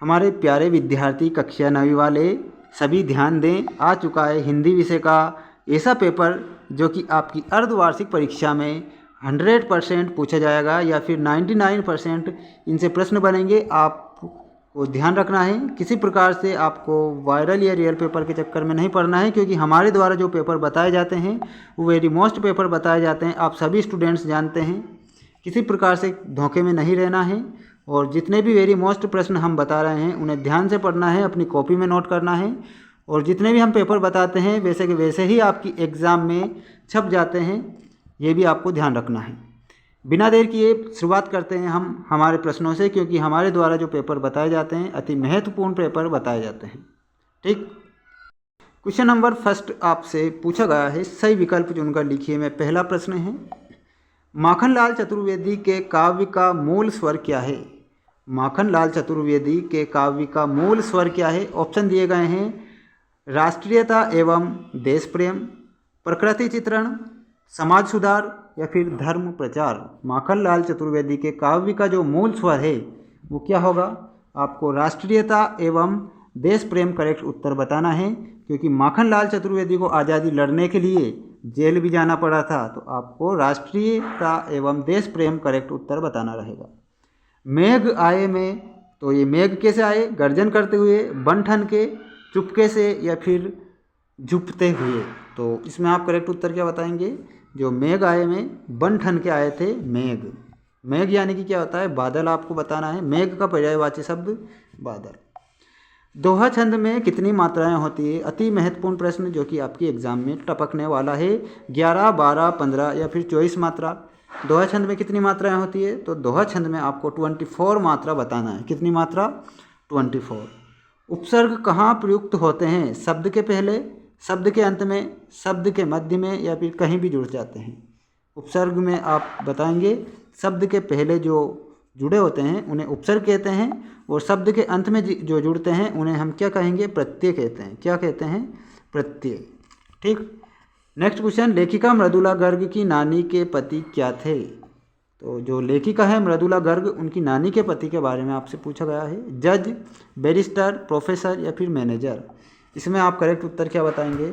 हमारे प्यारे विद्यार्थी कक्षा 9वीं वाले सभी ध्यान दें, आ चुका है हिंदी विषय का ऐसा पेपर जो कि आपकी अर्धवार्षिक परीक्षा में 100% पूछा जाएगा या फिर 99% इनसे प्रश्न बनेंगे। आपको ध्यान रखना है, किसी प्रकार से आपको वायरल या रियल पेपर के चक्कर में नहीं पड़ना है, क्योंकि हमारे द्वारा जो पेपर बताए जाते हैं वो वेरी मोस्ट पेपर बताए जाते हैं। आप सभी स्टूडेंट्स जानते हैं, किसी प्रकार से धोखे में नहीं रहना है और जितने भी वेरी मोस्ट प्रश्न हम बता रहे हैं उन्हें ध्यान से पढ़ना है, अपनी कॉपी में नोट करना है और जितने भी हम पेपर बताते हैं वैसे के वैसे ही आपकी एग्ज़ाम में छप जाते हैं, ये भी आपको ध्यान रखना है। बिना देर किए शुरुआत करते हैं हम हमारे प्रश्नों से, क्योंकि हमारे द्वारा जो पेपर बताए जाते हैं अति महत्वपूर्ण पेपर बताए जाते हैं। ठीक, क्वेश्चन नंबर फर्स्ट आपसे पूछा गया है, सही विकल्प चुनकर लिखिए में पहला प्रश्न है, माखनलाल चतुर्वेदी के काव्य का मूल स्वर क्या है? माखनलाल चतुर्वेदी के काव्य का मूल स्वर क्या है? ऑप्शन दिए गए हैं, राष्ट्रीयता एवं देश प्रेम, प्रकृति चित्रण, समाज सुधार या फिर धर्म प्रचार। माखनलाल चतुर्वेदी के काव्य का जो मूल स्वर है वो क्या होगा? आपको राष्ट्रीयता एवं देश प्रेम करेक्ट उत्तर बताना है, क्योंकि माखनलाल चतुर्वेदी को आज़ादी लड़ने के लिए जेल भी जाना पड़ा था, तो आपको राष्ट्रीयता एवं देश प्रेम करेक्ट उत्तर बताना रहेगा। मेघ आए में, तो ये मेघ कैसे आए? गर्जन करते हुए, बन ठन के, चुपके से या फिर झुपते हुए। तो इसमें आप करेक्ट उत्तर क्या बताएंगे? जो मेघ आए में बन ठन के आए थे मेघ। मेघ यानी कि क्या होता है? बादल आपको बताना है। मेघ का पर्यायवाची शब्द बादल। दोहा छंद में कितनी मात्राएं होती है? अति महत्वपूर्ण प्रश्न जो कि आपकी एग्जाम में टपकने वाला है। 11, 12, 15 या फिर 24 मात्रा। दोहा छंद में कितनी मात्राएं होती है? तो दोहा छंद में आपको 24 मात्रा बताना है। कितनी मात्रा? 24। उपसर्ग कहाँ प्रयुक्त होते हैं? शब्द के पहले, शब्द के अंत में, शब्द के मध्य में या फिर कहीं भी जुड़ जाते हैं। उपसर्ग में आप बताएंगे, शब्द के पहले जो जुड़े होते हैं उन्हें उपसर्ग कहते हैं और शब्द के अंत में जो जुड़ते हैं उन्हें हम क्या कहेंगे? प्रत्यय कहते हैं। क्या कहते हैं? प्रत्यय। ठीक, नेक्स्ट क्वेश्चन, लेखिका मृदुला गर्ग की नानी के पति क्या थे? तो जो लेखिका है मृदुला गर्ग, उनकी नानी के पति के बारे में आपसे पूछा गया है। जज, बैरिस्टर, प्रोफेसर या फिर मैनेजर। इसमें आप करेक्ट उत्तर क्या बताएंगे?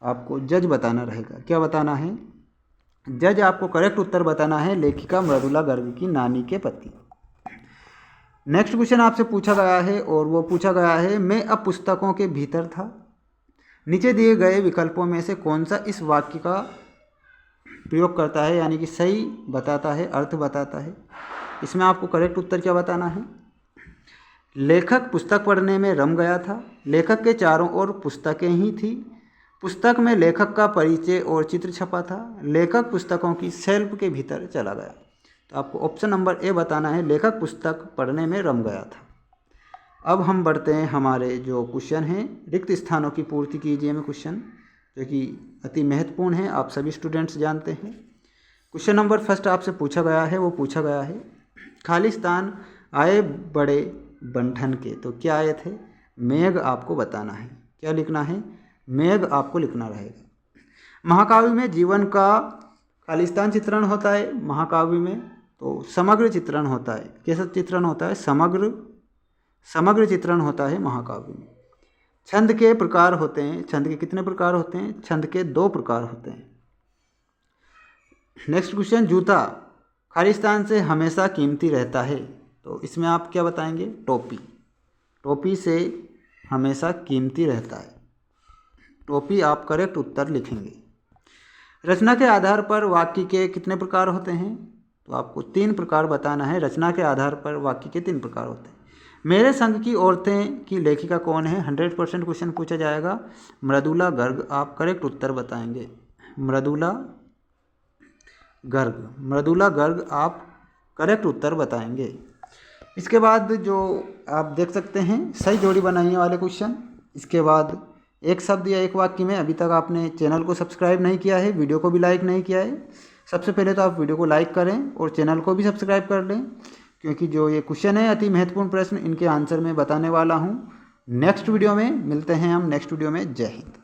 आपको जज बताना रहेगा। क्या बताना है? जज आपको करेक्ट उत्तर बताना है, लेखिका मृदुला गर्ग की नानी के पति। नेक्स्ट क्वेश्चन आपसे पूछा गया है और वो पूछा गया है, मैं अब पुस्तकों के भीतर था। नीचे दिए गए विकल्पों में से कौन सा इस वाक्य का प्रयोग करता है, यानी कि सही बताता है, अर्थ बताता है? इसमें आपको करेक्ट उत्तर क्या बताना है? लेखक पुस्तक पढ़ने में रम गया था। लेखक के चारों ओर पुस्तकें ही थी। पुस्तक में लेखक का परिचय और चित्र छपा था। लेखक पुस्तकों की शेल्फ के भीतर चला गया। तो आपको ऑप्शन नंबर ए बताना है, लेखक पुस्तक पढ़ने में रम गया था। अब हम बढ़ते हैं हमारे जो क्वेश्चन हैं, रिक्त स्थानों की पूर्ति कीजिए में क्वेश्चन, जो कि अति महत्वपूर्ण है, आप सभी स्टूडेंट्स जानते हैं। क्वेश्चन नंबर फर्स्ट आपसे पूछा गया है, वो पूछा गया है, खाली स्थान आए बड़े बंठन के। तो क्या आए थे? मेघ आपको बताना है। क्या लिखना है? मेघ आपको लिखना रहेगा। महाकाव्य में जीवन का खालिस्तान चित्रण होता है। महाकाव्य में तो समग्र चित्रण होता है। कैसा चित्रण होता है? समग्र चित्रण होता है महाकाव्य में। छंद के प्रकार होते हैं। छंद के कितने प्रकार होते हैं? छंद के 2 प्रकार होते हैं। नेक्स्ट क्वेश्चन, जूता खालिस्तान से हमेशा कीमती रहता है। तो इसमें आप क्या बताएंगे? टोपी। टोपी से हमेशा कीमती रहता है। टोपी आप करेक्ट उत्तर लिखेंगे। रचना के आधार पर वाक्य के कितने प्रकार होते हैं? तो आपको 3 प्रकार बताना है। रचना के आधार पर वाक्य के 3 प्रकार होते हैं। मेरे संग की औरतें की लेखिका कौन है? 100% क्वेश्चन पूछा जाएगा। मृदुला गर्ग आप करेक्ट उत्तर बताएंगे। मृदुला गर्ग आप करेक्ट उत्तर बताएंगे। इसके बाद जो आप देख सकते हैं सही जोड़ी बनाइए वाले क्वेश्चन। इसके बाद एक शब्द या एक वाक्य में, अभी तक आपने चैनल को सब्सक्राइब नहीं किया है, वीडियो को भी लाइक नहीं किया है, सबसे पहले तो आप वीडियो को लाइक करें और चैनल को भी सब्सक्राइब कर लें, क्योंकि जो ये क्वेश्चन है अति महत्वपूर्ण प्रश्न, इनके आंसर मैं बताने वाला हूँ नेक्स्ट वीडियो में। मिलते हैं हम नेक्स्ट वीडियो में। जय हिंद।